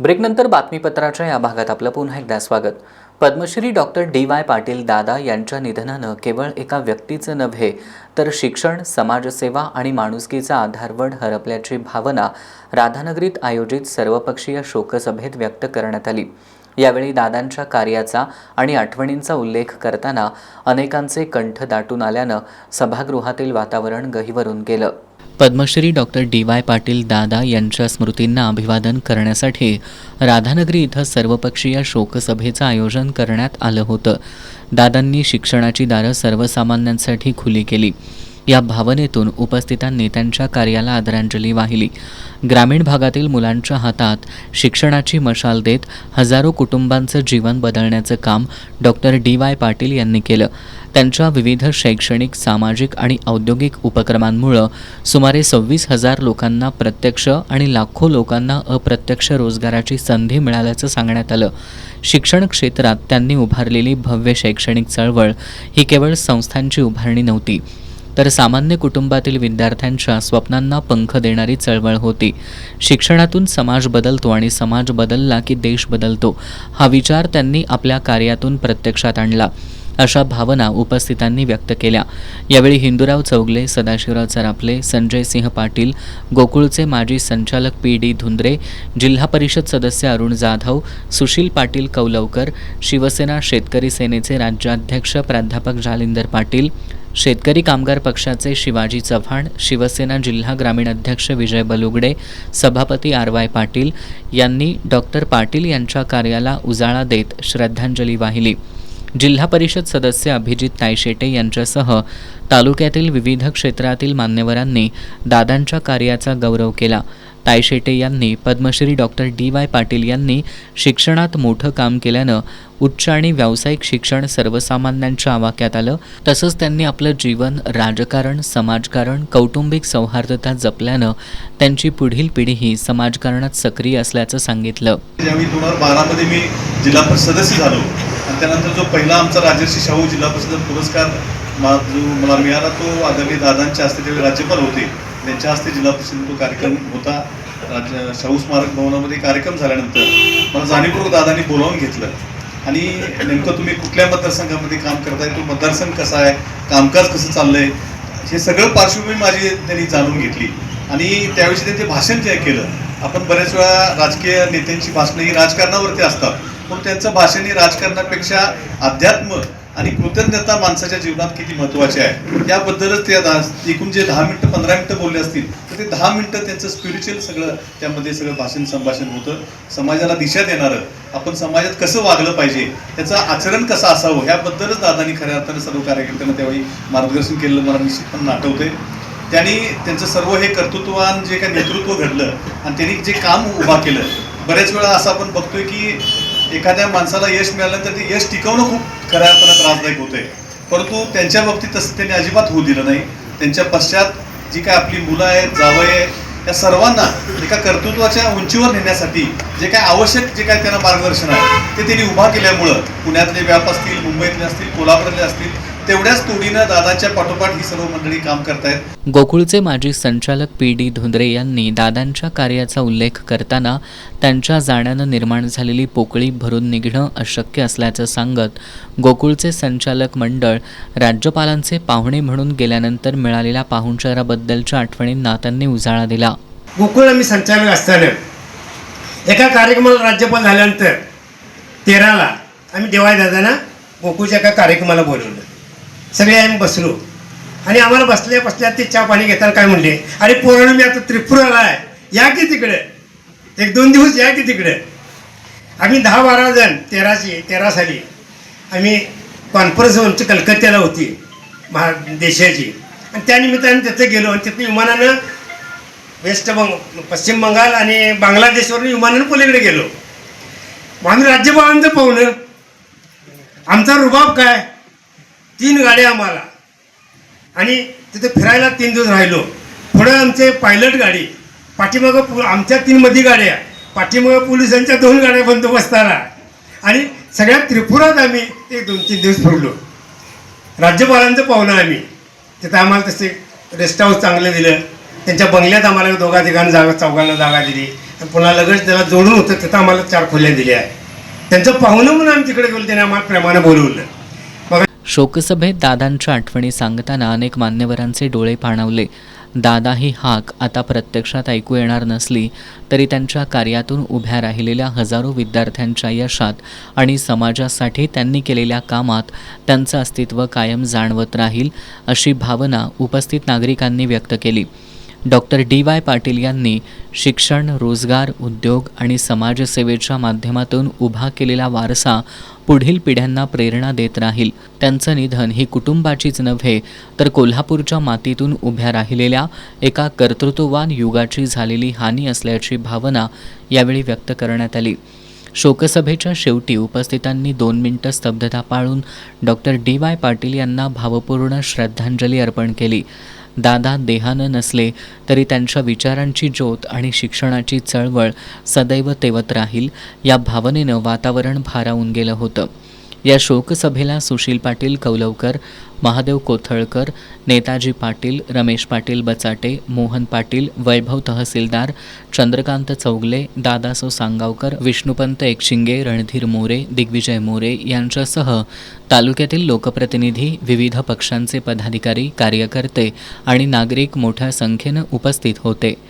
ब्रेकनंतर बातमीपत्राच्या या भागात आपलं पुन्हा एकदा स्वागत। Padmashri doctor DY. पाटील दादा यांच्या निधनानं केवळ एका व्यक्तीचं नव्हे तर शिक्षण, समाजसेवा आणि माणुसकीचा आधारवड हरपल्याची भावना राधानगरीत आयोजित सर्वपक्षीय शोकसभेत व्यक्त करण्यात आली। यावेळी दादांच्या कार्याचा आणि आठवणींचा उल्लेख करताना अनेकांचे कंठ दाटून आल्यानं सभागृहातील वातावरण गहिवरून गेलं। Padmashri doctor DY. पाटील दादा यांच्या स्मृतींना अभिवादन करण्यासाठी राधानगरी इथं सर्वपक्षीय शोकसभेचं आयोजन करण्यात आलं होतं। दादांनी शिक्षणाची दारं सर्वसामान्यांसाठी खुली केली। या भावनेतून उपस्थितांनी त्यांच्या कार्याला आदरांजली वाहिली। ग्रामीण भागातील मुलांच्या हातात शिक्षणाची मशाल देत हजारो कुटुंबांचं जीवन बदलण्याचं काम डॉक्टर डी.वाय. पाटील यांनी केलं। त्यांच्या विविध शैक्षणिक, सामाजिक आणि औद्योगिक उपक्रमांमुळे सुमारे 26,000 लोकांना प्रत्यक्ष आणि लाखो लोकांना अप्रत्यक्ष रोजगाराची संधी मिळाल्याचं सांगण्यात आलं। शिक्षण क्षेत्रात त्यांनी उभारलेली भव्य शैक्षणिक चळवळ ही केवळ संस्थांची उभारणी नव्हती, तर सामान्य कुटुंबातील विद्यार्थ्यांच्या स्वप्नांना पंख देणारी चळवळ होती। शिक्षणातून समाज बदलतो आणि समाज बदलला की देश बदलतो हा विचार त्यांनी आपल्या कार्यातून प्रत्यक्षात आणला, अशा भावना उपस्थितांनी व्यक्त केल्या। यावेळी हिंदूराव चौगले, सदाशिवराव चरापले, संजय सिंह पाटील, गोकुळचे माजी संचालक पी.डी. धुंद्रे, जिल्हा परिषद सदस्य अरुण जाधव, सुशील पाटील कौलवकर, शिवसेना शेतकरी सेनेचे राज्याध्यक्ष प्राध्यापक जालिंदर पाटील, शेतकरी कामगार पक्षाचे शिवाजी चव्हाण, शिवसेना जिल्हा ग्रामीण अध्यक्ष विजय बलुगडे, सभापती आर.वाय. पाटील यांनी डॉक्टर पाटील यांच्या कार्याला उजाळा देत श्रद्धांजली वाहिली। जिल्हा परिषद सदस्य अभिजित तायशेटे यांच्यासह तालुक्यातील विविध क्षेत्रातील मान्यवरांनी दादांच्या कार्याचा गौरव केला। तायशेटे यांनी पद्मश्री डॉक्टर डी.वाय. पाटील यांनी शिक्षणात मोठं काम केल्यानं उच्च आणि व्यावसायिक शिक्षण सर्वसामान्यांच्या आवाक्यात आलं, तसंच त्यांनी आपलं जीवन राजकारण, समाजकारण, कौटुंबिक सौहार्दता जपल्यानं त्यांची पुढील पिढीही समाजकारणात सक्रिय असल्याचं सांगितलं। ज्यावेळी 2012 मध्ये मी जिल्हा परिषद सदस्य झालो आणि त्यानंतर जो पहिला आमचा राजर्षी शाहू जिल्हा परिषद पुरस्कार जो मला मिळाला तो आदरणीय दादांच्या हस्ते ज्यावेळी राज्यपाल होते त्यांच्या हस्ते जिल्हा परिषद तो कार्यक्रम होता। शाहू स्मारक भवनामध्ये कार्यक्रम झाल्यानंतर मला जाणीवपूर्वक दादांनी बोलावून घेतलं आणि नेमकं तुम्ही कुठल्या मतदारसंघामध्ये काम करताय, तो मतदारसंघ कसा आहे, कामकाज कसं चाललंय, हे सगळं पार्श्वभूमी माझी त्यांनी जाणून घेतली आणि त्यावेळी त्यांचे भाषण जे केलं, आपण बऱ्याच वेळा राजकीय नेत्यांची भाषणं ही राजकारणावरती असतात, पण त्यांचं भाषण ही राजकारणापेक्षा अध्यात्म आणि कृतज्ञता माणसाच्या जीवनात किती महत्त्वाची आहे याबद्दलच ते एकूण जे 10 मिनिटं 15 मिनिटं बोलले असतील तर ते 10 मिनिटं त्यांचं स्पिरिच्युअल सगळं त्यामध्ये सगळं भाषण संभाषण होतं। समाजाला दिशा देणारं, आपण समाजात कसं वागलं पाहिजे, त्याचं आचरण कसं असावं याबद्दलच दादांनी खऱ्या अर्थानं सर्व कार्यकर्त्यांना त्यावेळी मार्गदर्शन केलेलं मला निश्चितपणे आठवतंय। त्यांनी त्यांचं सर्व हे कर्तृत्ववान जे काही नेतृत्व घडलं आणि त्यांनी जे काम उभा केलं, बऱ्याच वेळा असं आपण बघतोय की एखाद्या माणसाला यश मिळालं तर ते यश टिकवणं खूप खऱ्या अर्थानं त्रासदायक होतंय, परंतु त्यांच्या बाबतीत तसं त्यांनी अजिबात होऊ दिलं नाही। त्यांच्या पश्चात जी काय आपली मुलं आहेत, जावई आहे, या सर्वांना एका कर्तृत्वाच्या उंचीवर नेण्यासाठी जे काय आवश्यक जे काय त्यांना मार्गदर्शन आहे ते त्यांनी उभा केल्यामुळं पुण्यातले व्याप असतील, मुंबईतले असतील, कोल्हापूरले असतील, तेवढ्याच तोडीनं दादाच्या पाठोपाठ ही सर्व मंडळी काम करतायत। गोकुळचे माजी संचालक पी.डी. धुंद्रे यांनी दादांच्या कार्याचा उल्लेख करताना त्यांच्या जाण्यानं निर्माण झालेली पोकळी भरून निघणं अशक्य असल्याचं सांगत गोकुळचे संचालक मंडळ राज्यपालांचे पाहुणे म्हणून गेल्यानंतर मिळालेल्या पाहुणचाराबद्दलच्या आठवणींना त्यांनी उजाळा दिला। गोकुळला मी संचालक असताना एका कार्यक्रमाला राज्यपाल झाल्यानंतर 13ला आम्ही डी.वाय. दादांना गोकुळच्या एका कार्यक्रमाला बोलवलं। सगळे आम्ही बसलो आणि आम्हाला बसल्या ते चहा पाणी घेताना काय म्हणले, अरे पोरांनो मी आता त्रिपुराला आहे, या की तिकडे 1-2 दिवस या की तिकडे। आम्ही 10-12 जण 13 साली आम्ही कॉन्फरन्स आमची कलकत्त्याला होती देशाची आणि त्यानिमित्ताने तिथे गेलो आणि तिथं विमानानं पश्चिम बंगाल आणि बांगलादेशवरून विमानानं पलीकडे गेलो। आम्ही राज्यपालांचं पाहुणं, आमचा रुबाब काय, 3 गाड्या आम्हाला आणि तिथे फिरायला 3 दिवस राहिलो। पुढं आमचे पायलट गाडी, पाठीमागं आमच्या 3 मधी गाड्या, पाठीमागं पोलिसांच्या 2 गाड्या बंदोबस्ताला आणि सगळ्या त्रिपुरात आम्ही 1-2-3 दिवस फिरलो। राज्यपालांचं पाहुणं आम्ही तिथं आम्हाला तसे रेस्ट हाऊस चांगलं दिलं, त्यांच्या बंगल्यात आम्हाला 2-3 चौघांना जागा दिली। आणि पुन्हा लगेच त्याला जोडून होतं तिथं आम्हाला 4 खोल्या दिल्या आहे. त्यांचं पाहुणं म्हणून आम्ही तिकडे गेलो, त्याने आम्हाला प्रेमानं बोलवलं. मग शोकसभेत दादांच्या आठवणी सांगताना अनेक मान्यवरांचे डोळे पाणावले. दादा ही हाक आता प्रत्यक्षात ऐकू येणार नसली तरी त्यांच्या कार्यातून उभ्या राहिलेल्या हजारो विद्यार्थ्यांच्या यशात आणि समाजासाठी त्यांनी केलेल्या कामात त्यांचं अस्तित्व कायम जाणवत राहील अशी भावना उपस्थित नागरिकांनी व्यक्त केली. डॉक्टर DY पाटील यांनी शिक्षण, रोजगार, उद्योग आणि समाजसेवेच्या माध्यमातून उभा केलेला वारसा पुढील पिढ्यांना प्रेरणा देत राहील. त्यांचं निधन ही कुटुंबाचीच नव्हे तर कोल्हापूरच्या मातीतून उभ्या राहिलेल्या एका कर्तृत्ववान युगाची झालेली हानी असल्याची भावना यावेळी व्यक्त करण्यात आली. शोकसभेच्या शेवटी उपस्थितांनी 2 मिनिटं स्तब्धता पाळून डॉक्टर DY पाटील यांना भावपूर्ण श्रद्धांजली अर्पण केली. दादा देहानं नसले तरी त्यांच्या विचारांची ज्योत आणि शिक्षणाची चळवळ सदैव तेवत राहील या भावनेनं वातावरण भारावून गेलं होतं. या शोकसभेला सुशील पाटील कौलवकर, महादेव कोथळकर, नेताजी पाटील, रमेश पाटील बचाटे, मोहन पाटील, वैभव तहसीलदार, चंद्रकांत चौगले, दादासो सांगावकर, विष्णुपंत एकशिंगे, रणधीर मोरे, दिग्विजय मोरे यांच्यासह तालुक्यातील लोकप्रतिनिधी, विविध पक्षांचे पदाधिकारी, कार्यकर्ते आणि नागरिक मोठ्या संख्येनं उपस्थित होते.